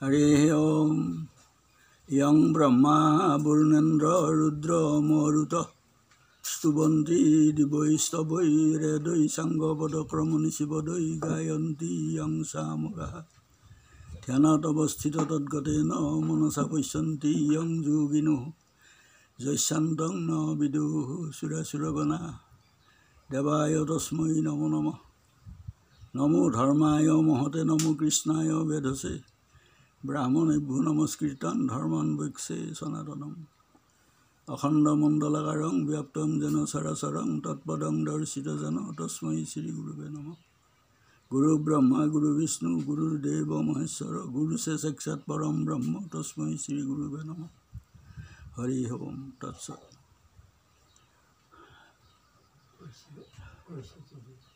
हरि ओम यं ब्रह्मा वरुणेन्द्र रुद्र मरुत स्तुवन्ति दिवैस्तवैरेदै साङ्गपदक्रमनिशिवदै गायन्ति यं सामगाः ध्यानात् अवस्थित तद्गतेन मनसा पश्यन्ति यं योगिनो यस्यान्तं न विदुः सुरसुरगणा देवाय तस्मै नमो नमः नमो धर्माय महते नमो कृष्णाय वेधसे ब्राह्मणेभ्यो नमस्कृतं धर्मान् वैक्षे सनातनम् अखण्डमण्डलाकारं व्याप्तं येन चराचरं तत्पदं दर्शितजेन तस्मै श्रीगुरुवे नमः गुरु ब्रह्मा गुरु विष्णु गुरुदेव महेश्वर गुरु साक्षात् परम ब्रह्म तस्मै श्रीगुरुवे नमः हरि ओम तत्सत्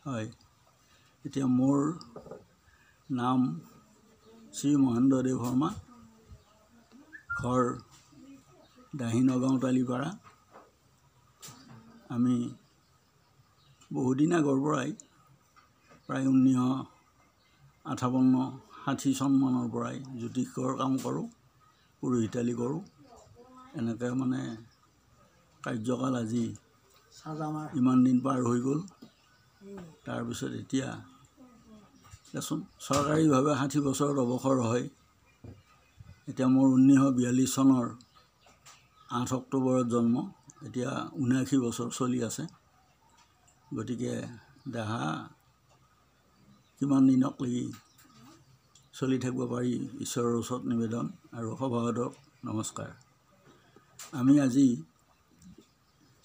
হয় এতিয়া মোৰ নাম শ্ৰী মহেন্দ্ৰদেৱ শৰ্মা ঘৰ দাহি নগাঁও তালিপাৰা আমি বহুদিন আগৰ পৰাই প্ৰায় 1958-60 চনমানৰ পৰাই জ্যোতিষৰ কাম কৰোঁ পুৰোহিতালি কৰোঁ এনেকৈ মানে কাৰ্যকাল আজি ইমান দিন পাৰ হৈ গ'ল তাৰপিছত এতিয়া দেচোন চৰকাৰীভাৱে 60 বছৰত অৱসৰ হয় এতিয়া মোৰ 1942 চনৰ 8 অক্টোবৰত জন্ম এতিয়া 79 বছৰ চলি আছে গতিকে দেহা কিমান দিনক লাগি চলি থাকিব পাৰি ঈশ্বৰৰ ওচৰত নিবেদন আৰু সভাসদক নমস্কাৰ আমি আজি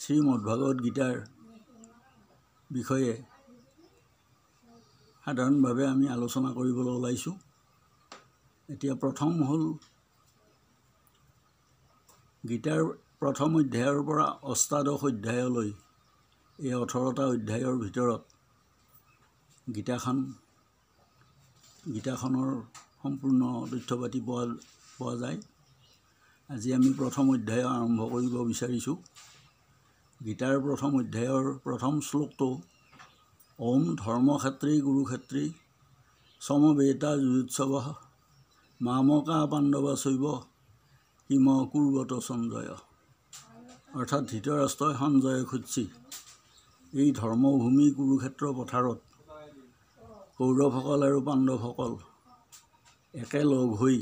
শ্ৰীমদ ভাগৱত গীতাৰ বিষয়ে সাধাৰণভাৱে আমি আলোচনা কৰিবলৈ ওলাইছোঁ এতিয়া প্ৰথম হ'ল গীতাৰ প্ৰথম অধ্যায়ৰ পৰা অষ্টাদশ অধ্যায়লৈ এই 18টা অধ্যায়ৰ ভিতৰত গীতাখনৰ সম্পূৰ্ণ তথ্যপাতি পোৱা যায় আজি আমি প্ৰথম অধ্যায় আৰম্ভ কৰিব বিচাৰিছোঁ গীতাৰ প্ৰথম অধ্যায়ৰ প্ৰথম শ্লোকটো ওম ধৰ্মক্ষেত্ৰী কুৰুক্ষেত্ৰী সমবেতা যুযোৎসৱঃ মামকা পাণ্ডৱা চৈব কিম কুৰ্বত সঞ্জয় অৰ্থাৎ ধৃতৰাষ্ট্ৰই সঞ্জয়ে খুজিছে এই ধৰ্মভূমি কুৰুক্ষেত্ৰ পথাৰত কৌৰৱসকল আৰু পাণ্ডৱসকল একেলগ হৈ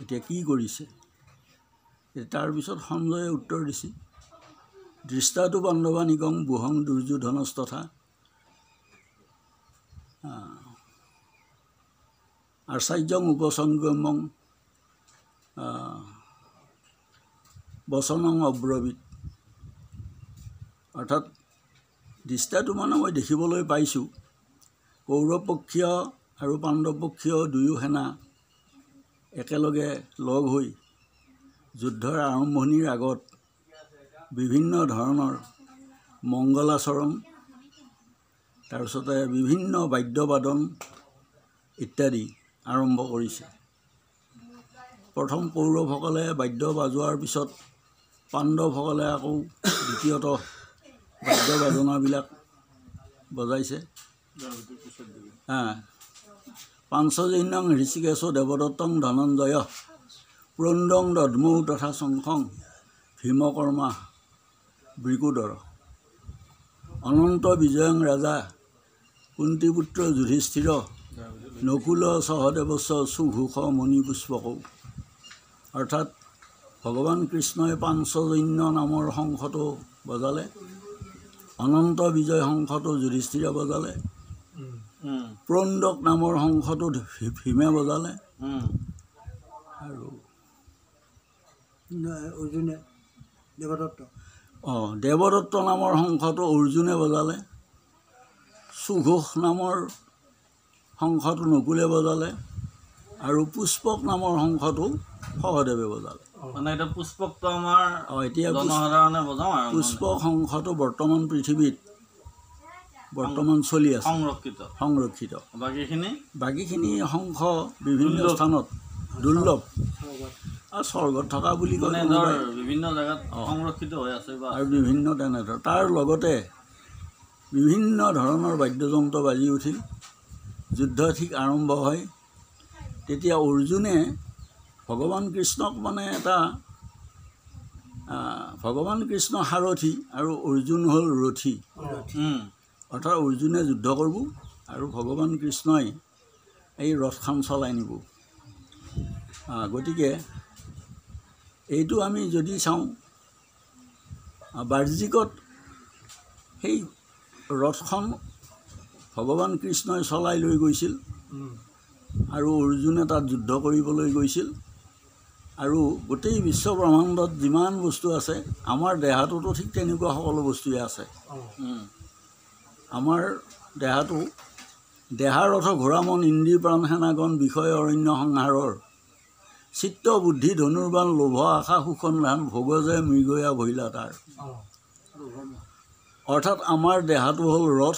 এতিয়া কি কৰিছে তাৰপিছত সঞ্জয়ে উত্তৰ দিছে দৃষ্টাতু পাণ্ডৱানিকং বুহং দুৰ্যোধনস্তথা আচাৰ্যং উপসংগমং বচনং অব্ৰবীত অৰ্থাৎ দৃষ্টাটো মানে মই দেখিবলৈ পাইছোঁ কৌৰৱপক্ষীয় আৰু পাণ্ডৱপক্ষীয় দুয়ো সেনা একেলগে লগ হৈ যুদ্ধৰ আৰম্ভণিৰ আগত বিভিন্ন ধৰণৰ মংগলাচৰণ তাৰপিছতে বিভিন্ন বাদ্যবাদন ইত্যাদি আৰম্ভ কৰিছে প্ৰথম কৌৰৱসকলে বাদ্য বাজোৱাৰ পিছত পাণ্ডৱসকলে আকৌ দ্বিতীয়ত বাদ্যবাদনাবিলাক বজাইছে পাঞ্চজন্যং ঋষিকেশ দেৱদত্তং ধনঞ্জয় পুৰন্দং দধমৌ তথা শংখং ভীমকৰ্মা বৃকুদৰ অনন্ত বিজয়ং ৰাজা কুন্তীপুত্ৰ যুধিষ্ঠিৰ নকুল সহদেৱস্য সুঘোষ মণিপুষ্পকৌ অৰ্থাৎ ভগৱান কৃষ্ণই পাঞ্চজন্য নামৰ শংখটো বজালে অনন্ত বিজয় শংখটো যুধিষ্ঠিৰে বজালে পুৰন্দক নামৰ শংখটো ভীমে বজালে আৰু অৰ্জুনে দেৱদত্ত নামৰ শংখটো অৰ্জুনে বজালে সুঘোষ নামৰ শংখটো নকুলে বজালে আৰু পুষ্পক নামৰ শংখটো সহদেৱে বজালে মানে এটা পুষ্পকটো আমাৰ এতিয়া জনসাধাৰণে বজাওঁ আৰু পুষ্পক শংখটো বৰ্তমান পৃথিৱীত বৰ্তমান চলি আছে সংৰক্ষিত বাকীখিনি শংখ বিভিন্ন স্থানত দুৰ্লভ আৰু স্বৰ্গত থকা বুলি কয় বিভিন্ন জেগাত সংৰক্ষিত হৈ আছে আৰু বিভিন্ন তেনেধৰণৰ তাৰ লগতে বিভিন্ন ধৰণৰ বাদ্যযন্ত্ৰ বাজি উঠিল যুদ্ধ ঠিক আৰম্ভ হয় তেতিয়া অৰ্জুনে ভগৱান কৃষ্ণক মানে এটা ভগৱান কৃষ্ণ সাৰথি আৰু অৰ্জুন হ'ল ৰথি। অৰ্থাৎ অৰ্জুনে যুদ্ধ কৰিব আৰু ভগৱান কৃষ্ণই এই ৰথখন চলাই নিব। গতিকে এইটো আমি যদি চাওঁ বাহ্যিকত সেই ৰথখন ভগৱান কৃষ্ণই চলাই লৈ গৈছিল আৰু অৰ্জুনে তাত যুদ্ধ কৰিবলৈ গৈছিল। আৰু গোটেই বিশ্ব ব্ৰহ্মাণ্ডত যিমান বস্তু আছে আমাৰ দেহাটোতো ঠিক তেনেকুৱা সকলো বস্তুৱে আছে। আমাৰ দেহাটো দেহাৰ অৰ্থ ঘোঁৰা মন ইন্দ্ৰিয় প্ৰাণ সেনাগণ বিষয় অৰণ্য সংহাৰৰ চিত্ত বুদ্ধি ধনুৰ্বাণ লোভ আশা শোষণ ধান ভোগজে মৃগয়া ভৈলা তাৰ। অৰ্থাৎ আমাৰ দেহাটো হ'ল ৰথ,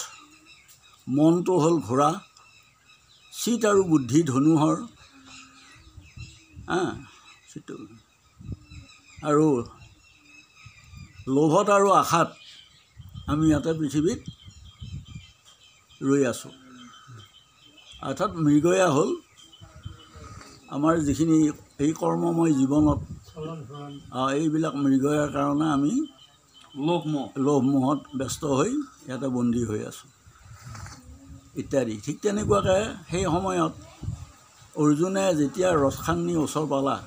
মনটো হ'ল ঘোঁৰা, চিত আৰু বুদ্ধি ধনুহৰ আৰু লোভত আৰু আশাত আমি ইয়াতে পৃথিৱীত ৰৈ আছোঁ। অৰ্থাৎ মৃগয়া হ'ল আমাৰ যিখিনি এই কৰ্মময় জীৱনত এইবিলাক মৃগয়াৰ কাৰণে আমি লোভমোহত ব্যস্ত হৈ ইয়াতে বন্দী হৈ আছোঁ ইত্যাদি। ঠিক তেনেকুৱাকৈ সেই সময়ত অৰ্জুনে যেতিয়া ৰথখন নি ওচৰ পালা,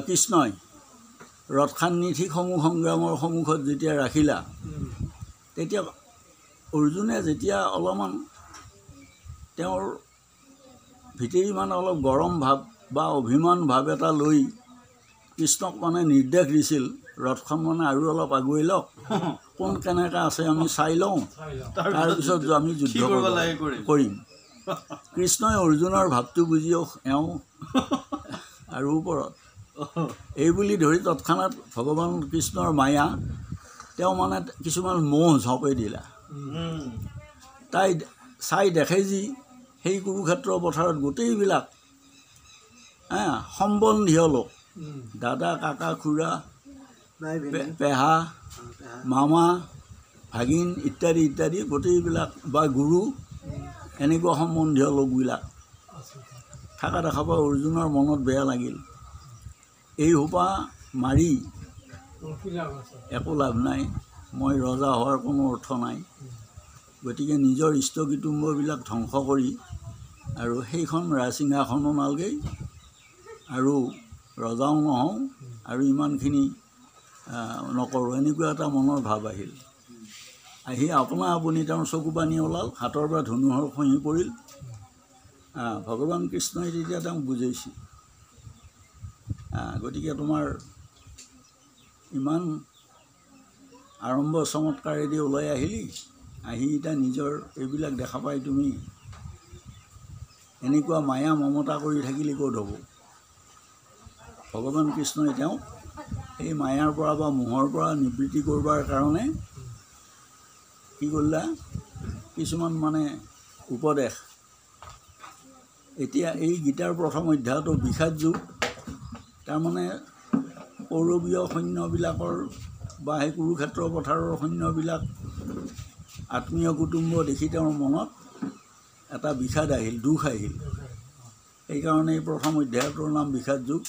কৃষ্ণই ৰথখন নি ঠিক সমূহ সংগ্ৰামৰ সন্মুখত যেতিয়া ৰাখিলা, তেতিয়া অৰ্জুনে যেতিয়া অলপমান তেওঁৰ ভিতৰি মানে অলপ গৰম ভাৱ বা অভিমান ভাৱ এটা লৈ কৃষ্ণক মানে নিৰ্দেশ দিছিল, ৰথখন মানে আৰু অলপ আগুৱাই লওক, কোন কেনেকৈ আছে আমি চাই লওঁ, তাৰপিছত আমি যুদ্ধ কৰিম। কৃষ্ণই অৰ্জুনৰ ভাৱটো বুজিও এওঁ আৰু ওপৰত এইবুলি ধৰি তৎক্ষণাত ভগৱান কৃষ্ণৰ মায়া তেওঁ মানে কিছুমান মোহ ঝাপে দিলা। তাই চাই দেখে যি সেই কুৰুক্ষেত্ৰ পথাৰত গোটেইবিলাক সম্বন্ধীয় লোক, দাদা কাকা খুৰা পেহা মামা ভাগিন ইত্যাদি ইত্যাদি গোটেইবিলাক বা গুৰু এনেকুৱা সম্বন্ধীয় লোকবিলাক থকা দেখা পাই অৰ্জুনৰ মনত বেয়া লাগিল। এই সোপা মাৰি একো লাভ নাই, মই ৰজা হোৱাৰ কোনো অৰ্থ নাই। গতিকে নিজৰ ইষ্ট কুটুম্ববিলাক ধ্বংস কৰি আৰু সেইখন ৰাজসিংহাসনো নালগেই আৰু ৰজাও নহওঁ আৰু ইমানখিনি নকৰোঁ, এনেকুৱা এটা মনৰ ভাৱ আহিল। আহি আপুনি তেওঁৰ চকু পানী ওলাল, হাতৰ পৰা ধনুহৰ খহি পৰিল। ভগৱান কৃষ্ণই তেতিয়া তেওঁক বুজাইছিল, গতিকে তোমাৰ ইমান আৰম্ভ চমৎকাৰেদি ওলাই আহিলি, আহি এতিয়া নিজৰ এইবিলাক দেখা পাই তুমি এনেকুৱা মায়া মমতা কৰি থাকিলে ক'ত হ'ব। ভগৱান কৃষ্ণই তেওঁক এই মায়াৰ পৰা বা মোহৰ পৰা নিবৃত্তি কৰিবৰ কাৰণে কি কৰিলা, কিছুমান মানে উপদেশ। এতিয়া এই গীতাৰ প্ৰথম অধ্যায়টো বিষাদ যুগ, তাৰমানে কৌৰৱীয় সৈন্যবিলাকৰ বা সেই কুৰুক্ষেত্ৰ পথাৰৰ সৈন্যবিলাক আত্মীয় কুটুম্ব দেখি তেওঁৰ মনত এটা বিষাদ আহিল, দুখ আহিল। সেইকাৰণে এই প্ৰথম অধ্যায়টোৰ নাম বিষাদ যুগ।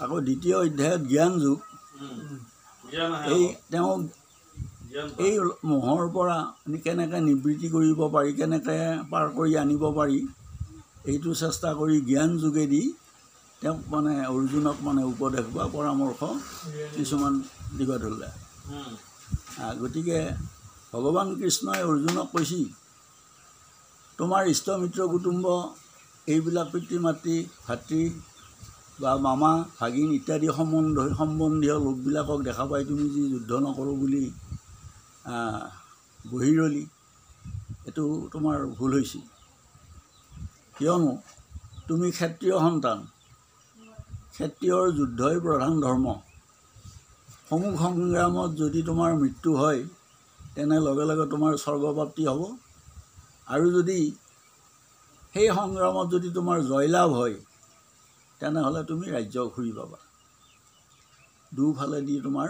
আকৌ দ্বিতীয় অধ্যায়ত জ্ঞান যুগ। এই তেওঁ এই মোহৰ পৰা কেনেকৈ নিবৃত্তি কৰিব পাৰি, কেনেকৈ পাৰ কৰি আনিব পাৰি, এইটো চেষ্টা কৰি জ্ঞান যোগেদি তেওঁক মানে অৰ্জুনক মানে উপদেশ বা পৰামৰ্শ কিছুমান দিব ধৰিলে। গতিকে ভগৱান কৃষ্ণই অৰ্জুনক কৈছি, তোমাৰ ইষ্টমিত্ৰ কুটুম্ব এইবিলাক পিতৃ মাতৃ ভাতৃ বা মামা ভাগিন ইত্যাদি সম্বন্ধীয় লোকবিলাকক দেখা পাই তুমি যি যুদ্ধ নকৰোঁ বুলি বহি ৰ'লি, এইটো তোমাৰ ভুল হৈছে। কিয়নো তুমি ক্ষত্ৰিয় সন্তান, ক্ষত্ৰিয়ৰ যুদ্ধই প্ৰধান ধৰ্ম। সমূহ সংগ্ৰামত যদি তোমাৰ মৃত্যু হয়, তেনে লগে লগে তোমাৰ স্বৰ্গপ্ৰাপ্তি হ'ব। আৰু যদি সেই সংগ্ৰামত যদি তোমাৰ জয়লাভ হয়, তেনেহ'লে তুমি ৰাজ্য ঘূৰি পাবা। দুফালেদি তোমাৰ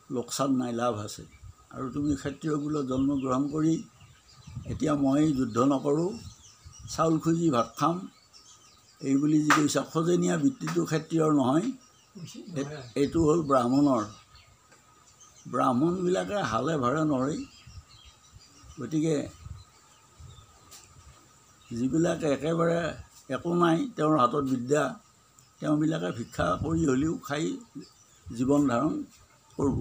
লোকচান নাই, লাভ আছে। আৰু তুমি ক্ষত্ৰিয় কুলত জন্মগ্ৰহণ কৰি এতিয়া মই যুদ্ধ নকৰোঁ, চাউল খুজি ভাত খাম এই বুলি যি কৈছা খজনীয়া বৃত্তিটো ক্ষেত্ৰীয়ৰ নহয় এইটো হ'ল ব্ৰাহ্মণৰ ব্ৰাহ্মণবিলাকে হালে ভাৰে নৰে গতিকে যিবিলাকে একেবাৰে একো নাই তেওঁৰ হাতত বিদ্যা তেওঁবিলাকে ভিক্ষা কৰি হ'লেও খাই জীৱন ধাৰণ কৰিব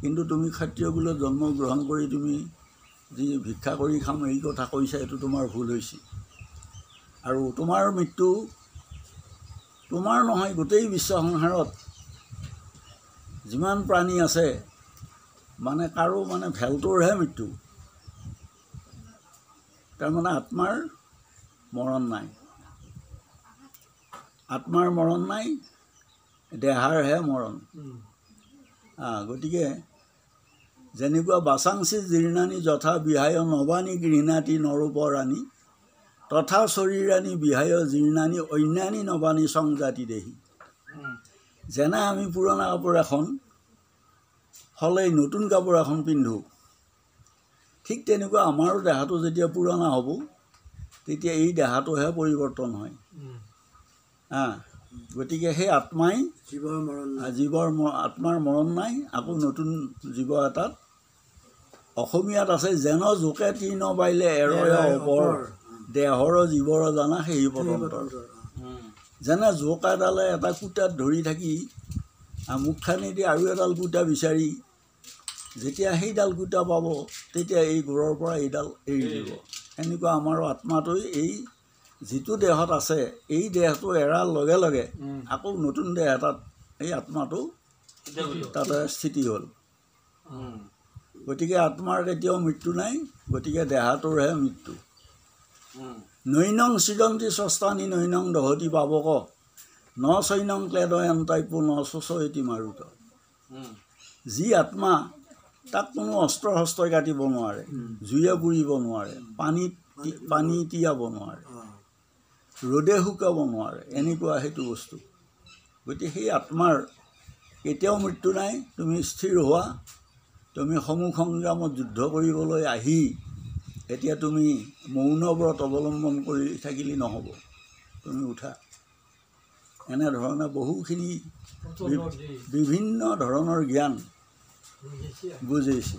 কিন্তু তুমি ক্ষত্ৰিয়কুলত জন্মগ্ৰহণ কৰি তুমি যি ভিক্ষা কৰি খাম এই কথা কৈছা এইটো তোমাৰ ভুল হৈছে আৰু তোমাৰ মৃত্যু তোমাৰ নহয় গোটেই বিশ্ব সংসাৰত যিমান প্ৰাণী আছে মানে কাৰো মানে ভেলটোৰহে মৃত্যু তাৰমানে আত্মাৰ মৰণ নাই আত্মাৰ মৰণ নাই দেহাৰহে মৰণ গতিকে যেনেকুৱা বাচাংচি জীৰ্ণানী যথা বিহায় নবানী গৃহণাতি নৰূপৰাণী তথা শৰীৰাণী বিহায় জীৰ্ণানী অন্যানী নবানী সংজাতি দেহি যেনে আমি পুৰণা কাপোৰ এখন হ'লেই নতুন কাপোৰ এখন পিন্ধোঁ ঠিক তেনেকুৱা আমাৰো দেহাটো যেতিয়া পুৰণা হ'ব তেতিয়া এই দেহাটোহে পৰিৱৰ্তন হয় গতিকে সেই আত্মাই আত্মাৰ মৰণ নাই আকৌ নতুন জীৱ এটাত অসমীয়াত আছে যেন জোকে তীৰ্ণ বাইলে এৰয় অপৰ দেহৰ জীৱৰ জানা সেই পতন্তৰ যেনে জোক এডালে এটা কুটাত ধৰি থাকি মুখখানেদি আৰু এডাল কুটা বিচাৰি যেতিয়া সেইডাল কুটা পাব তেতিয়া এই গোৰৰ পৰা এইডাল এৰি দিব এনেকুৱা আমাৰো আত্মাটোৱে এই যিটো দেহত আছে এই দেহটো এৰাৰ লগে লগে আকৌ নতুন দেহ এটাত এই আত্মাটো তাতে স্থিতি হ'ল গতিকে আত্মাৰ কেতিয়াও মৃত্যু নাই গতিকে দেহাটোৰহে মৃত্যু নৈনং সৃজন্তি স্ৰষ্টানি নৈনং দহতি পাবক ন চৈনং ক্লেদয়ন্তাইপো ন শোচয়তি মাৰুত যি আত্মা তাক কোনো অস্ত্ৰ শস্ত্ৰই কাটিব নোৱাৰে জুয়ে পুৰিব নোৱাৰে পানী তিয়াব নোৱাৰে ৰ'দে শুকাব নোৱাৰে এনেকুৱা সেইটো বস্তু গতিকে সেই আত্মাৰ কেতিয়াও মৃত্যু নাই তুমি স্থিৰ হোৱা তুমি সমূহ সংগ্ৰামত যুদ্ধ কৰিবলৈ আহি এতিয়া তুমি মৌন ব্ৰত অৱলম্বন কৰি থাকিলে নহ'ব তুমি উঠা এনেধৰণে বহুখিনি বিভিন্ন ধৰণৰ জ্ঞান বুজিছে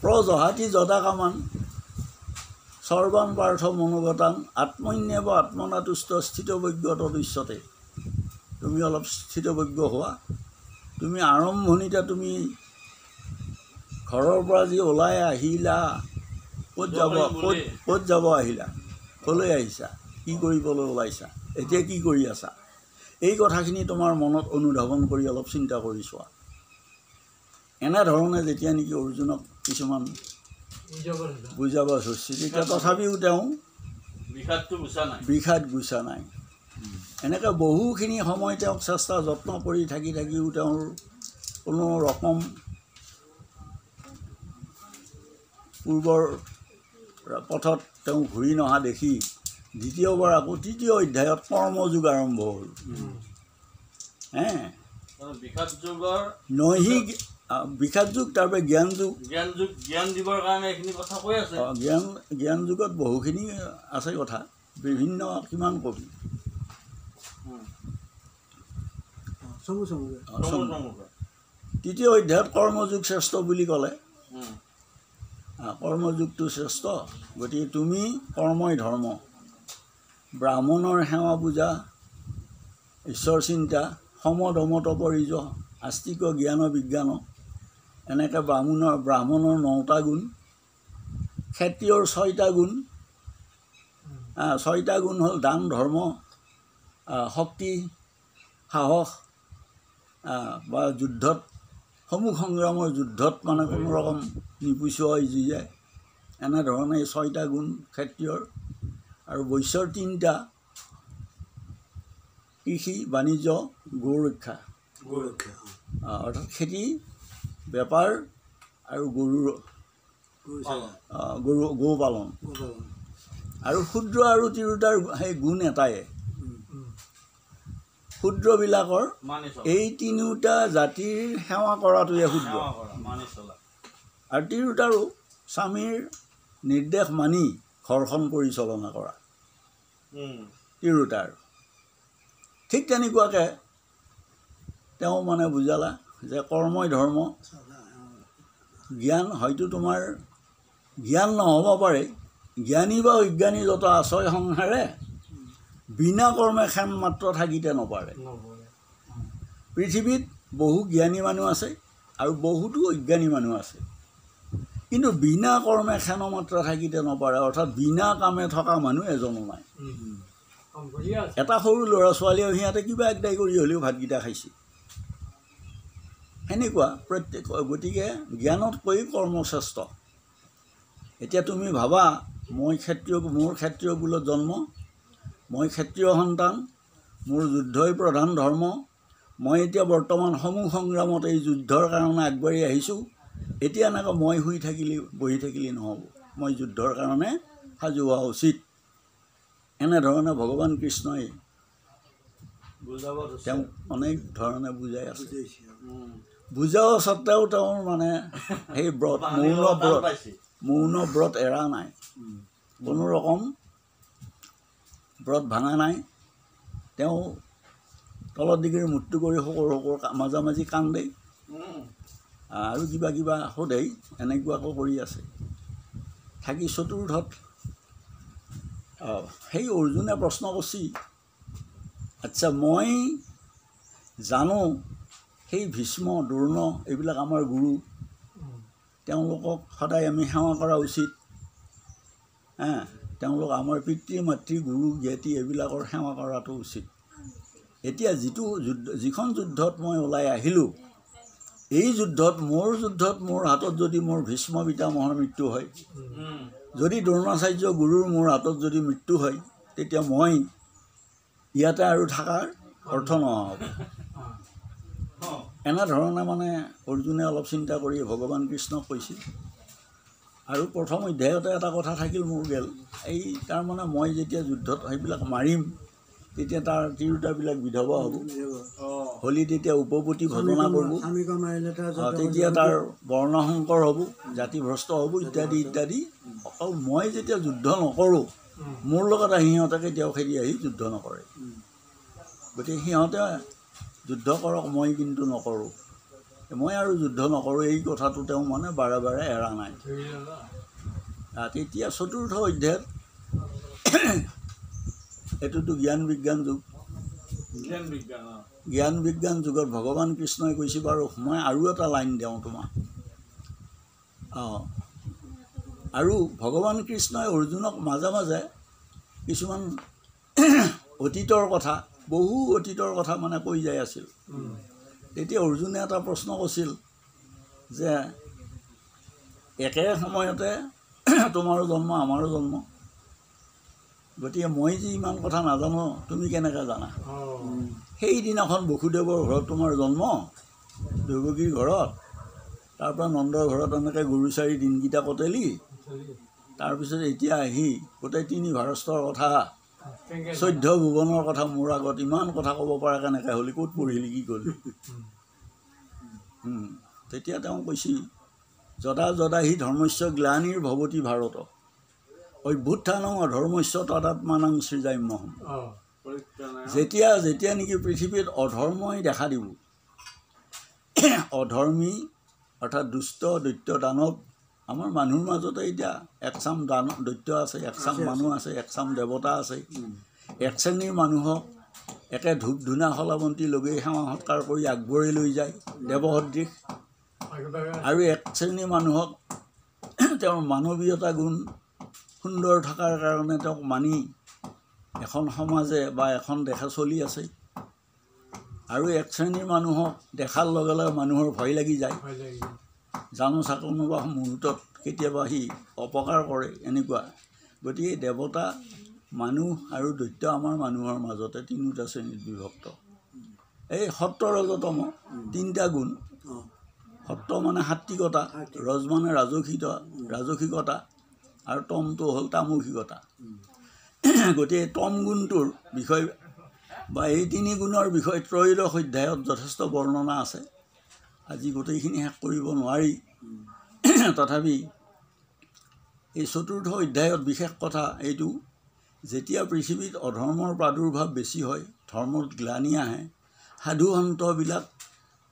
প্ৰজহাতি যদা কামান সৰ্বান পাৰ্থ মনোগতান আত্মন্যেব আত্মনাতুষ্ট স্থিতবজ্ঞ তদুচ্যতে তুমি অলপ স্থিতবজ্ঞ হোৱা তুমি আৰম্ভণিতে তুমি ঘৰৰ পৰা যি ওলাই আহিলা ক'ত যাব আহিলা ক'লৈ আহিছা কি কৰিবলৈ ওলাইছা এতিয়া কি কৰি আছা এই কথাখিনি তোমাৰ মনত অনুধাৱন কৰি অলপ চিন্তা কৰি চোৱা এনেধৰণে যেতিয়া নেকি অৰ্জুনক কিছুমান বুজাব ধৰিছে তেতিয়া তথাপিও তেওঁ বিষাদ গুচা নাই এনেকৈ বহুখিনি সময় তেওঁক চেষ্টা যত্ন কৰি থাকিও তেওঁৰ কোনো ৰকম পূৰ্বৰ পথত তেওঁ ঘূৰি নহা দেখি দ্বিতীয়বাৰ আকৌ তৃতীয় অধ্যায়ত কৰ্মযোগ আৰম্ভ হ'ল নহি বিষাদ যুগ তাৰপৰা জ্ঞান দিবৰ কাৰণে এইখিনি কথা কৈ আছে জ্ঞান যুগত বহুখিনি আছে কথা বিভিন্ন কিমান কবি তৃতীয় অধ্যায়ত কৰ্মযোগ শ্ৰেষ্ঠ বুলি ক'লে কৰ্মযোগটো শ্ৰেষ্ঠ গতিকে তুমি কৰ্মই ধৰ্ম ব্ৰাহ্মণৰ সেৱা পূজা ঈশ্বৰ চিন্তা সমদমত পৰিজ আস্তিক জ্ঞান বিজ্ঞান এনেকৈ ব্ৰাহ্মণৰ 9টা গুণ ক্ষত্ৰিয়ৰ 6টা গুণ 6টা গুণ হ'ল দান ধৰ্ম শক্তি সাহস বা যুদ্ধত সমূহ সংগ্ৰামৰ যুদ্ধত মানে কোনো ৰকম নিপুচুৱা হৈ যায় এনেধৰণে এই 6টা গুণ ক্ষত্ৰিয়ৰ আৰু বৈশ্যৰ 3টা কৃষি বাণিজ্য গৌৰক্ষা অৰ্থাৎ খেতি বেপাৰ আৰু গৰু পালন আৰু ক্ষুদ্ৰ আৰু তিৰোতাৰ সেই গুণ এটাই ক্ষুদ্ৰবিলাকৰ এই তিনিওটা জাতিৰ সেৱা কৰাটোৱে ক্ষুদ্ৰ আৰু তিৰোতাৰো স্বামীৰ নিৰ্দেশ মানি ঘৰখন পৰিচালনা কৰা তিৰোতাৰ। ঠিক তেনেকুৱাকৈ তেওঁ মানে বুজালা যে কৰ্মই ধৰ্ম। জ্ঞান হয়তো তোমাৰ জ্ঞান নহ'ব পাৰে, জ্ঞানী বা অজ্ঞানী যত আশ্ৰয় সংসাৰে বিনা কৰ্মে ক্ষণ মাত্ৰ থাকিতে নপাৰে। পৃথিৱীত বহু জ্ঞানী মানুহ আছে আৰু বহুতো অজ্ঞানী মানুহ আছে, কিন্তু বিনা কৰ্মে ক্ষণ মাত্ৰ থাকিতে নপাৰে, অৰ্থাৎ বিনা কামে থকা মানুহ এজনো নাই। এটা সৰু ল'ৰা ছোৱালীয়ে সিহঁতে কিবা একদাই কৰি হ'লেও ভাতকেইটা খাইছে, সেনেকুৱা প্ৰত্যেক। গতিকে জ্ঞানতকৈ কৰ্মশ্ৰেষ্ঠ। এতিয়া তুমি ভাবা, মই ক্ষত্ৰিয়, মোৰ ক্ষত্ৰিয় কুলত জন্ম, মই ক্ষত্ৰিয় সন্তান, মোৰ যুদ্ধই প্ৰধান ধৰ্ম, মই এতিয়া বৰ্তমান সমূহ সংগ্ৰামত এই যুদ্ধৰ কাৰণে আগবাঢ়ি আহিছোঁ। এতিয়া এনেকৈ মই শুই থাকিলে বহি থাকিলে নহ'ব, মই যুদ্ধৰ কাৰণে সাজু হোৱা উচিত। এনেধৰণে ভগৱান কৃষ্ণই তেওঁক অনেক ধৰণে বুজাই আছে। বুজোৱা স্বত্তেও তেওঁৰ মানে সেই ব্ৰত মৌন ব্ৰত এৰা নাই, কোনো ৰকম ব্ৰত ভাঙা নাই। তেওঁ তলত ডিগ্ৰীৰ মৃত্যু কৰি সকলো মাজে মাজে কান্দে আৰু কিবা কিবা সোধেই, এনেকুৱাকৈ কৰি আছে। থাকি চতুৰ্থত সেই অৰ্জুনে প্ৰশ্ন কৰিছে, আচ্ছা মই জানো সেই ভীষ্ম দ্ৰোণ এইবিলাক আমাৰ গুৰু, তেওঁলোকক সদায় আমি সেৱা কৰা উচিত। তেওঁলোক আমাৰ পিতৃ মাতৃ গুৰু জ্ঞাতি এইবিলাকৰ সেৱা কৰাটো উচিত। এতিয়া যিখন যুদ্ধত মই ওলাই আহিলোঁ, এই যুদ্ধত মোৰ হাতত যদি মোৰ ভীষ্ম পিতামহৰ মৃত্যু হয়, যদি দ্ৰোণাচাৰ্য গুৰুৰ মোৰ হাতত যদি মৃত্যু হয়, তেতিয়া মই ইয়াতে আৰু থকাৰ অৰ্থ নোহোৱা হ'ব। এনেধৰণে মানে অৰ্জুনে অলপ চিন্তা কৰি ভগৱান কৃষ্ণক কৈছিল। আৰু প্ৰথম অধ্যায়তে এটা কথা থাকিল মোৰ গেল, এই তাৰমানে মই যেতিয়া যুদ্ধত সেইবিলাক মাৰিম, তেতিয়া তাৰ তিৰোতাবিলাক বিধৱা হ'ব, হলি তেতিয়া উপপতি ভজনা কৰিব, তেতিয়া তাৰ বৰ্ণসংকৰ হ'ব, জাতিভ্ৰষ্ট হ'ব, ইত্যাদি ইত্যাদি। অকল মই যেতিয়া যুদ্ধ নকৰোঁ, মোৰ লগত সিহঁতে কেতিয়াও খেদি আহি যুদ্ধ নকৰে। গতিকে সিহঁতে যুদ্ধ কৰক, মই কিন্তু নকৰোঁ, মই আৰু যুদ্ধ নকৰোঁ, এই কথাটো তেওঁ মানে বাৰে বাৰে এৰা নাই। তেতিয়া চতুৰ্থ অধ্যায়ত এইটোতো জ্ঞান বিজ্ঞান যুগ, জ্ঞান বিজ্ঞান যুগত ভগৱান কৃষ্ণই কৈছে, বাৰু মই আৰু এটা লাইন দিওঁ তোমাক। আৰু ভগৱান কৃষ্ণই অৰ্জুনক মাজে মাজে কিছুমান অতীতৰ কথা, বহু অতীতৰ কথা মানে কৈ যাই আছিল। তেতিয়া অৰ্জুনে এটা প্ৰশ্ন কৰিছিল যে একে সময়তে তোমাৰো জন্ম আমাৰো জন্ম, গতিকে মই যে ইমান কথা নাজানো তুমি কেনেকৈ জানা? সেইদিনাখন বসুদেৱৰ ঘৰত তোমাৰ জন্ম, দৈৱকীৰ ঘৰত, তাৰপৰা নন্দৰ ঘৰত এনেকৈ গৰু চাৰি দিনকেইটা কটালি, তাৰপিছত এতিয়া আহি গোটেই 3 ভাৰতৰ কথা, 14 ভুৱনৰ কথা মোৰ আগত ইমান কথা ক'ব পৰা কেনেকৈ হ'লি, ক'ত পঢ়িলি, কি কৰিলি? তেতিয়া তেওঁ কৈছে, যদা যদা হি ধৰ্মস্য গ্লানিৰ ভৱতি ভাৰত, অভ্যুত্থানং অধৰ্মস্য তদাত্মানং সৃজাম্যহম। যেতিয়া যেতিয়া নেকি পৃথিৱীত অধৰ্মই দেখা দিব, অধৰ্মী অৰ্থাৎ দুষ্ট দৈত্য দানৱ, আমাৰ মানুহৰ মাজতে এতিয়া একচাম দৈত্য আছে, একচাম মানুহ আছে, একচাম দেৱতা আছে। এক শ্ৰেণীৰ মানুহক একে ধূপ ধূনা শলাবন্তী লগাই সেৱা সৎকাৰ কৰি আগবঢ়াই লৈ যায় দেৱসদৃশ, আৰু এক শ্ৰেণীৰ মানুহক তেওঁৰ মানৱীয়তা গুণ সুন্দৰ থকাৰ কাৰণে তেওঁক মানি এখন সমাজে বা এখন দেশে চলি আছে। আৰু এক শ্ৰেণীৰ মানুহক দেখাৰ লগে লগে মানুহৰ ভয় লাগি যায়, জানো কোনোবা মুহূৰ্তত কেতিয়াবা সি অপকাৰ কৰে, এনেকুৱা। গতিকে দেৱতা, মানুহ আৰু দৈত্য আমাৰ মানুহৰ মাজতে 3টা শ্ৰেণীত বিভক্ত। এই সত্য ৰজতম 3টা গুণ। সত্য মানে সাত্বিকতা, ৰজ মানে ৰাজসিকতা, আৰু তমটো হ'ল তামসিকতা। গতিকে তম গুণটোৰ বিষয় বা এই 3 গুণৰ বিষয়ে ত্ৰয়োদশ অধ্যায়ত যথেষ্ট বৰ্ণনা আছে। আজি গোটেইখিনি শেষ কৰিব নোৱাৰি, তথাপি এই চতুৰ্থ অধ্যায়ত বিশেষ কথা এইটো, যেতিয়া পৃথিৱীত অধৰ্মৰ প্ৰাদুৰ্ভাৱ বেছি হয়, ধৰ্মত গ্লানি আহে, সাধু সন্তবিলাক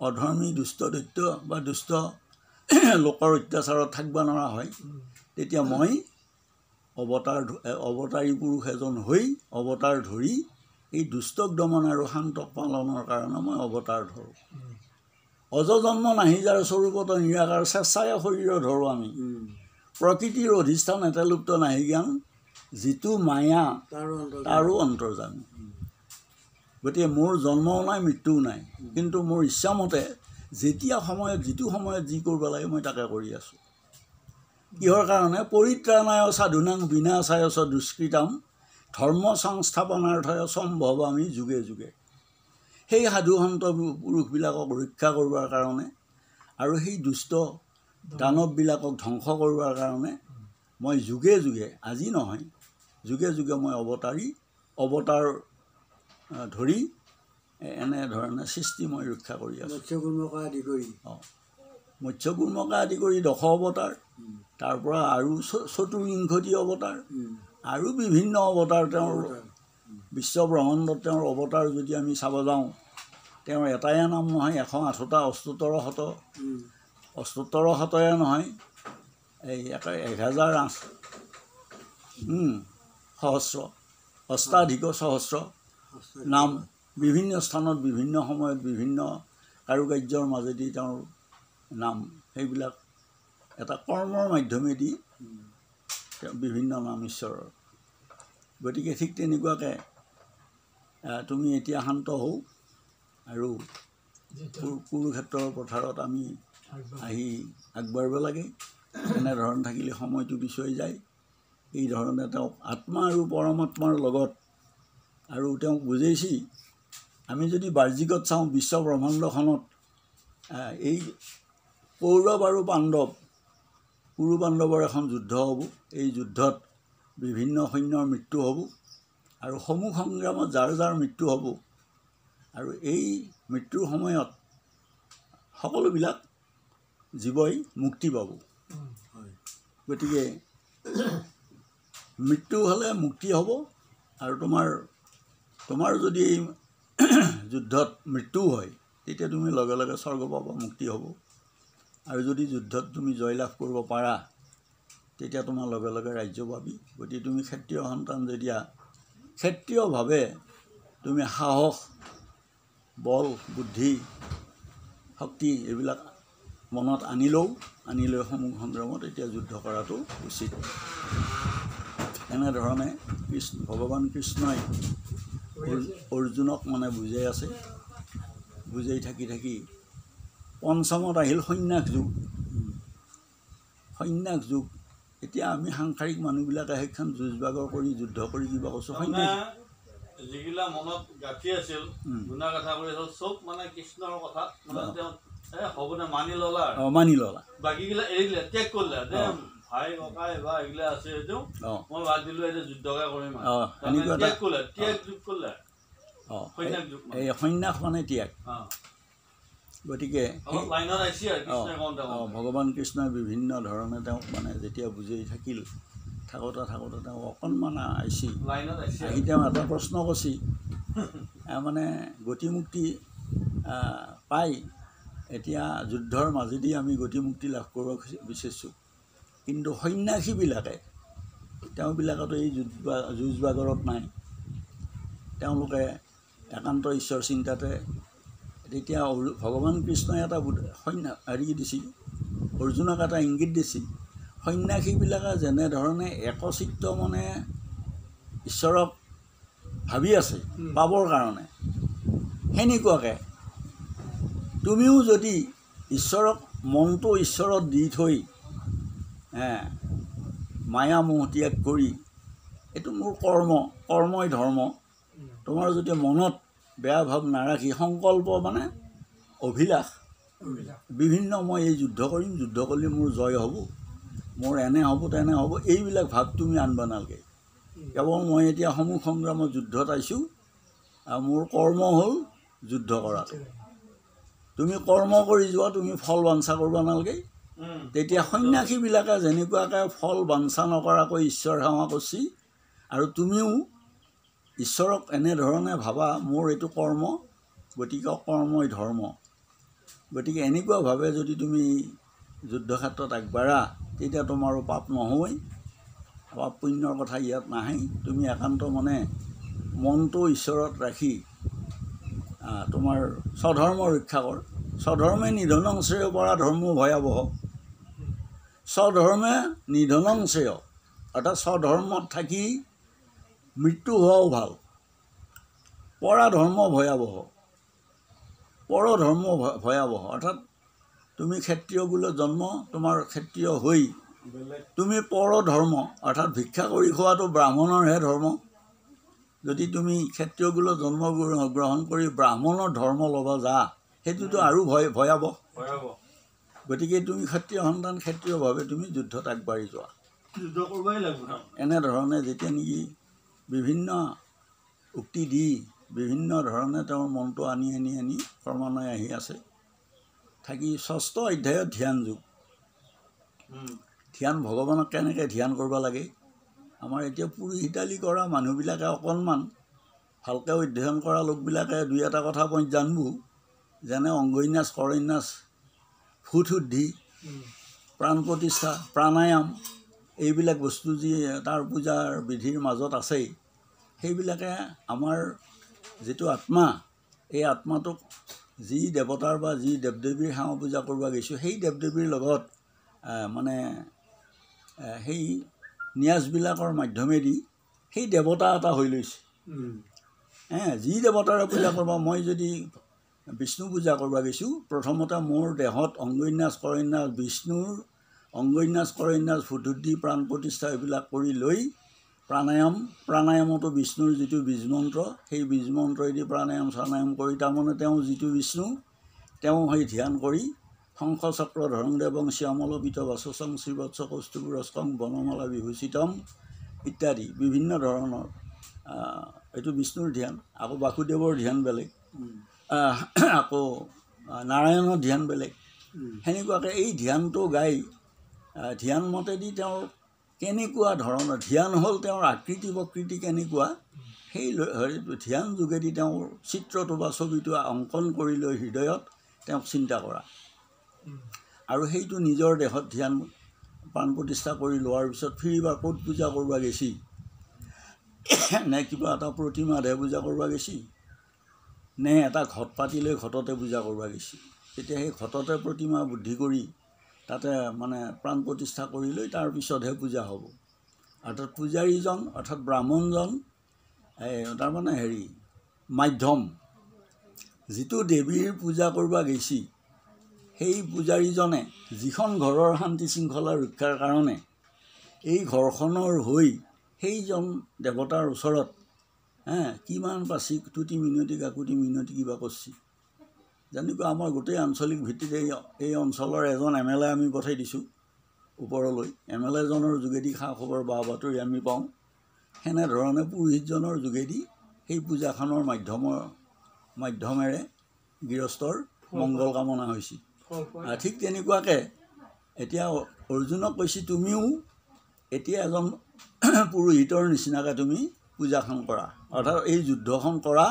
অধৰ্মী দুষ্ট দৈত্য বা দুষ্ট লোকৰ অত্যাচাৰত থাকিব নোৱাৰা হয়, তেতিয়া মই অৱতাৰী পুৰুষ এজন হৈ অৱতাৰ ধৰি এই দুষ্টক দমন আৰু শান্তক পালনৰ কাৰণে মই অৱতাৰ ধৰোঁ। অজজন্ম নাহি যাৰ স্বৰূপত নিৰাকাৰ স্বেচ্ছাই শৰীৰ ধৰোঁ আমি। প্ৰকৃতিৰ অধিষ্ঠান এতেলুপ্ত নাহি জ্ঞান, যিটো মায়া তাৰো অন্তৰ্জামী। গতিকে মোৰ জন্মও নাই, মৃত্যুও নাই, কিন্তু মোৰ ইচ্ছামতে যেতিয়া সময়ত যিটো সময়ত যি কৰিব লাগে মই তাকে কৰি আছোঁ। কিহৰ কাৰণে? পৰিত্ৰাণায় সাধুনাং বিনাশায় চ দুষ্কৃতাম ধৰ্ম সংস্থাপনাৰ্থয় সম্ভৱ আমি যুগে যুগে। সেই সাধু সন্ত পুৰুষবিলাকক ৰক্ষা কৰিবৰ কাৰণে আৰু সেই দুষ্ট দানৱবিলাকক ধ্বংস কৰিবৰ কাৰণে মই যুগে যুগে, আজি নহয়, যুগে যুগে মই অৱতাৰ ধৰি এনেধৰণে সৃষ্টি মই ৰক্ষা কৰি আছোঁ। মৎস্যকুৰ্মকে আদি কৰি 10 অৱতাৰ, তাৰ পৰা আৰু চতুৰ্বিংশতি অৱতাৰ আৰু বিভিন্ন অৱতাৰ তেওঁৰ বিশ্ব ব্ৰহ্মাণ্ডত তেওঁৰ অৱতাৰ যদি আমি চাব যাওঁ, তেওঁৰ এটাই নাম নহয়, 108টা 78 নহয়, এই 1008 সহস্ৰ অষ্টাধিক সহস্ৰ নাম বিভিন্ন স্থানত বিভিন্ন সময়ত বিভিন্ন কাৰুকাৰ্যৰ মাজেদি তেওঁৰ নাম, সেইবিলাক এটা কৰ্মৰ মাধ্যমেদি বিভিন্ন নাম ঈশ্বৰৰ। গতিকে ঠিক তেনেকুৱাকৈ তুমি এতিয়া শান্ত হওঁ আৰু কুৰুক্ষেত্ৰৰ পথাৰত আমি আহি আগবাঢ়িব লাগে। এনেধৰণ থাকিলে সময়টো পিছুৱাই যায়। এই ধৰণে তেওঁক আত্মা আৰু পৰমাত্মাৰ লগত আৰু তেওঁক বুজাইছি। আমি যদি বাহ্যিকত চাওঁ, বিশ্ব ব্ৰহ্মাণ্ডখনত এই কৌৰৱ আৰু পাণ্ডৱ, কুৰু পাণ্ডৱৰ এখন যুদ্ধ হ'ব। এই যুদ্ধত বিভিন্ন সৈন্যৰ মৃত্যু হ'ব আৰু সমূহ সংগ্ৰামত যাৰ যাৰ মৃত্যু হ'ব, আৰু এই মৃত্যুৰ সময়ত সকলোবিলাক জীৱই মুক্তি পাব। গতিকে মৃত্যু হ'লে মুক্তি হ'ব, আৰু তোমাৰ যদি যুদ্ধত মৃত্যু হয় তেতিয়া তুমি লগে লগে স্বৰ্গ পাবা, মুক্তি হ'ব। আৰু যদি যুদ্ধত তুমি জয়লাভ কৰিব পাৰা তেতিয়া তোমাৰ লগে লগে ৰাজ্য পাবি। গতিকে তুমি ক্ষত্ৰিয় সন্তান, যেতিয়া ক্ষত্ৰিয়ভাৱে তুমি সাহস, বল, বুদ্ধি, শক্তি এইবিলাক মনত আনি লৈ সমূহ সংগ্ৰামত এতিয়া যুদ্ধ কৰাটো উচিত। এনেধৰণে ভগৱান কৃষ্ণই অৰ্জুনক মানে বুজাই আছে। বুজাই থাকি পঞ্চমত আহিল সন্ন্যাস যুগ। সন্ন্যাস যুগ এতিয়া আমি সাংসাৰিক মানুহবিলাকে সেইখন যুঁজ-বাগৰ কৰি যুদ্ধ কৰি কিবা কৈছোঁ। যিগিলা মনত গাঁঠি আছিল, গুণা গাথা কৰি আছিল, চব মানে কৃষ্ণৰ কথা হ'বনে মানি ল'লা, বাকীগিলা এৰিলে, ত্যাগ কৰিলে। ভাই ককাই বা এইগিলা আছে, এইটো মই বাদ দিলোঁ, এতিয়া যুদ্ধকে কৰিম, ত্যাগ কৰিলে, ত্যাগ যোগ কৰিলে। এই সন্ন্যাস মানে ত্যাগ। গতিকে ভগৱান কৃষ্ণই বিভিন্ন ধৰণে তেওঁক মানে যেতিয়া বুজাই থাকোঁতে তেওঁ অকণমান আহি তেওঁ এটা প্ৰশ্ন কৰিছে, মানে গতিমুক্তি পাই এতিয়া যুদ্ধৰ মাজেদি আমি গতিমুক্তি লাভ কৰিব বিচাৰিছোঁ, কিন্তু সন্ন্যাসীবিলাকে তেওঁবিলাকতো এই যুঁজ বাগৰত নাই। তেওঁলোকে একান্ত ঈশ্বৰ চিন্তাতে। তেতিয়া ভগৱান কৃষ্ণই এটা দিছিল, অৰ্জুনক এটা ইংগিত দিছিল, সন্ন্যাসীবিলাকে যেনেধৰণে একচিত্ত মানে ঈশ্বৰক ভাবি আছে পাবৰ কাৰণে, সেনেকুৱাকৈ তুমিও যদি মনটো ঈশ্বৰত দি থৈ মায়া মোহ ত্যাগ কৰি, এইটো মোৰ কৰ্মই ধৰ্ম, তোমাৰ যদি মনত বেয়া ভাৱ নাৰাখি সংকল্প মানে অভিলাষ বিভিন্ন, মই এই যুদ্ধ কৰিম, যুদ্ধ কৰিলে মোৰ জয় হ'ব, মোৰ এনে হ'ব তেনে হ'ব, এইবিলাক ভাৱ তুমি আনবা নালাগে। কেৱল মই এতিয়া সমূহ সংগ্ৰামত যুদ্ধত আহিছোঁ আৰু মোৰ কৰ্ম হ'ল যুদ্ধ কৰাটো। তুমি কৰ্ম কৰি যোৱা, তুমি ফল বাঞ্ছা কৰিব নালাগে। তেতিয়া সন্ন্যাসীবিলাকে যেনেকুৱাকৈ ফল বাঞ্ছা নকৰাকৈ ঈশ্বৰ সেৱা কৰিছে আৰু তুমিও ঈশ্বৰক এনেধৰণে ভাবা মোৰ এইটো কৰ্ম গতিকে কৰ্মই ধৰ্ম গতিকে এনেকুৱাভাৱে যদি তুমি যুদ্ধক্ষেত্ৰত আগবাঢ়া তেতিয়া তোমাৰো পাপ নহয় পাপ পুণ্যৰ কথা ইয়াত নাহে তুমি একান্ত মনটো ঈশ্বৰত ৰাখি তোমাৰ স্বধৰ্ম ৰক্ষা কৰ স্বধৰ্মে নিধনং শ্ৰেয় পৰা ধৰ্ম ভয়াৱহ স্বধৰ্মে নিধনং শ্ৰেয় অৰ্থাৎ স্বধৰ্মত থাকি মৃত্যু হোৱাও ভাল পৰা ধৰ্ম ভয়াৱহ পৰধৰ্ম ভয়াৱহ অৰ্থাৎ তুমি ক্ষত্ৰিয় বোলে জন্ম তোমাৰ ক্ষত্ৰিয় হৈ তুমি পৰধৰ্ম অৰ্থাৎ ভিক্ষা কৰি খোৱাটো ব্ৰাহ্মণৰহে ধৰ্ম যদি তুমি ক্ষত্ৰিয় বোলে জন্ম গ্ৰহণ কৰি ব্ৰাহ্মণৰ ধৰ্ম ল'ব যা সেইটোতো আৰু ভয়াৱহ গতিকে তুমি ক্ষত্ৰিয় সন্তান ক্ষত্ৰিয়ভাৱে তুমি যুদ্ধত আগবাঢ়ি যোৱা যুদ্ধ কৰিবই লাগিব এনেধৰণে যেতিয়া নেকি বিভিন্ন উক্তি দি বিভিন্ন ধৰণে তেওঁৰ মনটো আনি ক্ৰমান্বয়ে আহি আছে থাকি ৬ষ্ঠ অধ্যায়ত ধ্যান যোগ ধ্যান ভগৱানক কেনেকৈ ধ্যান কৰিব লাগে আমাৰ এতিয়া পুৰোহিতালি কৰা মানুহবিলাকে অকণমান ভালকৈ অধ্যয়ন কৰা লোকবিলাকে দুই এটা কথা মই জানিব যেনে অংগন্যাস কৰন্যাস ফুট শুদ্ধি প্ৰাণ প্ৰতিষ্ঠা প্ৰাণায়াম এইবিলাক বস্তু যি তাৰ পূজাৰ বিধিৰ মাজত আছেই সেইবিলাকে আমাৰ যিটো আত্মা এই আত্মাটোক যি দেৱতাৰ বা যি দেৱ দেৱীৰ সেৱা পূজা কৰিব গৈছোঁ সেই দেৱ দেৱীৰ লগত সেই ন্যাসবিলাকৰ মাধ্যমেদি সেই দেৱতা এটা হৈ লৈছে যি দেৱতাৰে পূজা কৰিব মই যদি বিষ্ণু পূজা কৰিব গৈছোঁ প্ৰথমতে মোৰ দেহত অংগন্যাস কৰন্যাস বিষ্ণুৰ অংগন্যাস কৰন্যাস ফুটুদ্ধি প্ৰাণ প্ৰতিষ্ঠা এইবিলাক কৰি লৈ প্ৰাণায়ামতো বিষ্ণুৰ যিটো বীজমন্ত্ৰ সেই বীজমন্ত্ৰইদি প্ৰাণায়াম কৰি তাৰমানে তেওঁ যিটো বিষ্ণু তেওঁ সেই ধ্যান কৰি শংখ চক্ৰ ধৰং দেৱং শ্যামলপিত বাসসং শ্ৰীবৎস কৌস্তুভৰস্কং বনমালা বিভূষিতম ইত্যাদি বিভিন্ন ধৰণৰ এইটো বিষ্ণুৰ ধ্যান আকৌ বাসুদেৱৰ ধ্যান বেলেগ আকৌ নাৰায়ণৰ ধ্যান বেলেগ সেনেকুৱাকৈ এই ধ্যানটো গাই ধ্যান মতেদি তেওঁৰ কেনেকুৱা ধৰণৰ ধ্যান হ'ল তেওঁৰ আকৃতি প্ৰকৃতি কেনেকুৱা সেই ধ্যান যোগেদি তেওঁৰ চিত্ৰটো বা ছবিটো অংকন কৰি লৈ হৃদয়ত তেওঁক চিন্তা কৰা আৰু সেইটো নিজৰ দেহত ধ্যান প্ৰাণ প্ৰতিষ্ঠা কৰি লোৱাৰ পিছত ফিৰিবা ক'ত পূজা কৰিব গৈছি নে কিবা এটা প্ৰতিমাহে পূজা কৰিব গৈছি নে এটা ঘট পাতি লৈ ঘটতে পূজা কৰিব গৈছি তেতিয়া সেই ঘটতে প্ৰতিমা বুদ্ধি কৰি তাতে প্ৰাণ প্ৰতিষ্ঠা কৰি লৈ তাৰপিছতহে পূজা হ'ব অৰ্থাৎ পূজাৰীজন অৰ্থাৎ ব্ৰাহ্মণজন তাৰমানে মাধ্যম যিটো দেৱীৰ পূজা কৰিব গৈছি সেই পূজাৰীজনে যিখন ঘৰৰ শান্তি শৃংখলা ৰক্ষাৰ কাৰণে এই ঘৰখনৰ হৈ সেইজন দেৱতাৰ ওচৰত কিমান পাছি তুতি মিনতি কাকুতি মিনতি কিবা কৰিছে যেনেকুৱা আমাৰ গোটেই আঞ্চলিক ভিত্তিত এই অঞ্চলৰ এজন MLA আমি পঠাই দিছোঁ ওপৰলৈ MLA জনৰ যোগেদি খা খবৰ বা বাতৰি আমি পাওঁ সেনেধৰণে পুৰোহিতজনৰ যোগেদি সেই পূজাখনৰ মাধ্যমেৰে গৃহস্থৰ মংগল কামনা হৈছে ঠিক তেনেকুৱাকৈ এতিয়া অৰ্জুনক কৈছে তুমিও এতিয়া এজন পুৰোহিতৰ নিচিনাকৈ তুমি পূজাখন কৰা অৰ্থাৎ এই যুদ্ধখন কৰা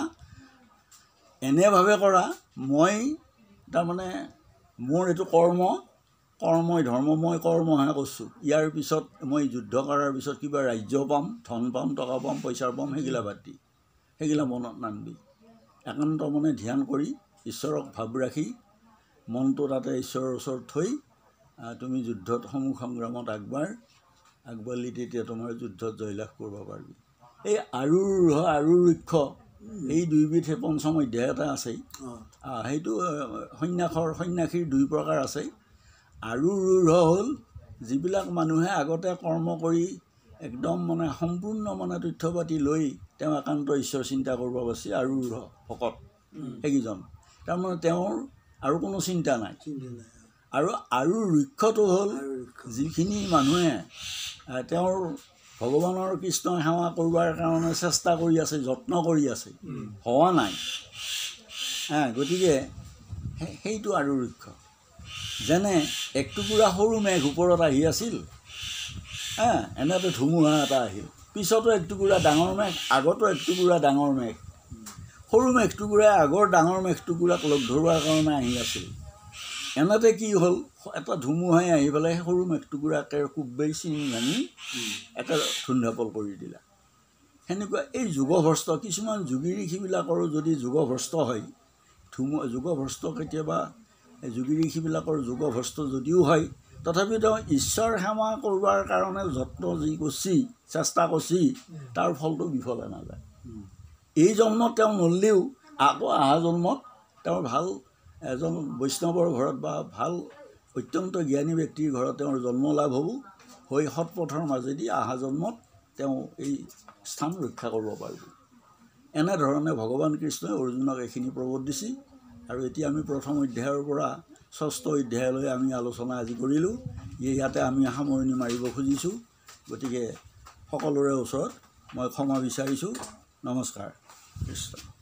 এনেভাৱে কৰা মই তাৰমানে মোৰ এইটো কৰ্মই ধৰ্ম মই কৰ্মহে কৰিছোঁ ইয়াৰ পিছত মই যুদ্ধ কৰাৰ পিছত কিবা ৰাজ্য পাম ধন পাম টকা পাম পইচা পাম সেইগিলা বাদ দি সেইগিলা মনত নানবি একান্ত ধ্যান কৰি ঈশ্বৰক ভাৱ ৰাখি মনটো তাতে ঈশ্বৰৰ ওচৰত থৈ তুমি যুদ্ধত সমূহ সংগ্ৰামত আগবাঢ়ি তেতিয়া তোমাৰ যুদ্ধত জয়লাভ কৰিব পাৰিবি এই আৰুৰুক্ষ এই দুইবিধ পঞ্চম অধ্যায় এটা আছে সেইটো সন্ন্যাসীৰ দুই প্ৰকাৰ আছে আৰুৰুঢ় হ'ল যিবিলাক মানুহে আগতে কৰ্ম কৰি একদম সম্পূৰ্ণ তথ্য পাতি লৈ তেওঁ একান্ত ঈশ্বৰ চিন্তা কৰিব পাৰিছে আৰুৰুঢ় ভকত সেইকেইজন তাৰমানে তেওঁৰ আৰু কোনো চিন্তা নাই আৰু ঋক্ষটো হ'ল যিখিনি মানুহে তেওঁৰ ভগৱানৰ কৃষ্ণ সেৱা কৰিবৰ কাৰণে চেষ্টা কৰি আছে যত্ন কৰি আছে হোৱা নাই গতিকে সেইটো আৰু ঋক্ষ যেনে এক টুকুৰা সৰু মেঘ ওপৰত আহি আছিল, এনেতে ধুমুহা এটা আহিল, পিছতো এক টুকুৰা ডাঙৰ মেঘ, আগতো এক টুকুৰা ডাঙৰ মেঘ, সৰু মেঘটুকুৰাই আগৰ ডাঙৰ মেঘটুকুৰাক লগ ধৰোৱাৰ কাৰণে আহি আছিল। এনেতে কি হ'ল, এটা ধুমুহাই আহি পেলাই সৰু মেঘটুকুৰাকে কোবাই চিনি ভাঙি এটা ধুন্ধাপল কৰি দিলা। সেনেকুৱা এই যুগভ্ৰষ্ট কিছুমান যোগী ঋষিবিলাকৰো যদি যুগভ্ৰষ্ট হয়, যুগভ্ৰষ্ট কেতিয়াবা যোগী ঋষিবিলাকৰ যুগভ্ৰষ্ট যদিও হয়, তথাপি তেওঁ ঈশ্বৰ সেৱা কৰবাৰ কাৰণে যত্ন যি কৰিছে, চেষ্টা কৰিছে, তাৰ ফলটো বিফলে নাযায়। এই জন্মত তেওঁ নললেও আকৌ অহা জন্মত তেওঁৰ ভাল এজন বৈষ্ণৱৰ ঘৰত বা ভাল অত্যন্ত জ্ঞানী ব্যক্তিৰ ঘৰত তেওঁৰ জন্ম লাভ হ'ব, হৈ সৎপথৰ মাজেদি অহা জন্মত তেওঁ এই স্থান ৰক্ষা কৰিব পাৰিব। এনেধৰণে ভগৱান কৃষ্ণই অৰ্জুনক এইখিনি প্ৰবোধ দিছে। আৰু এতিয়া আমি প্ৰথম অধ্যায়ৰ পৰা ষষ্ঠ অধ্যায়লৈ আমি আলোচনা আজি কৰিলোঁ। ইয়াতে আমি সামৰণি মাৰিব খুজিছোঁ। গতিকে সকলোৰে ওচৰত মই ক্ষমা বিচাৰিছোঁ। নমস্কাৰ। কৃষ্ণ।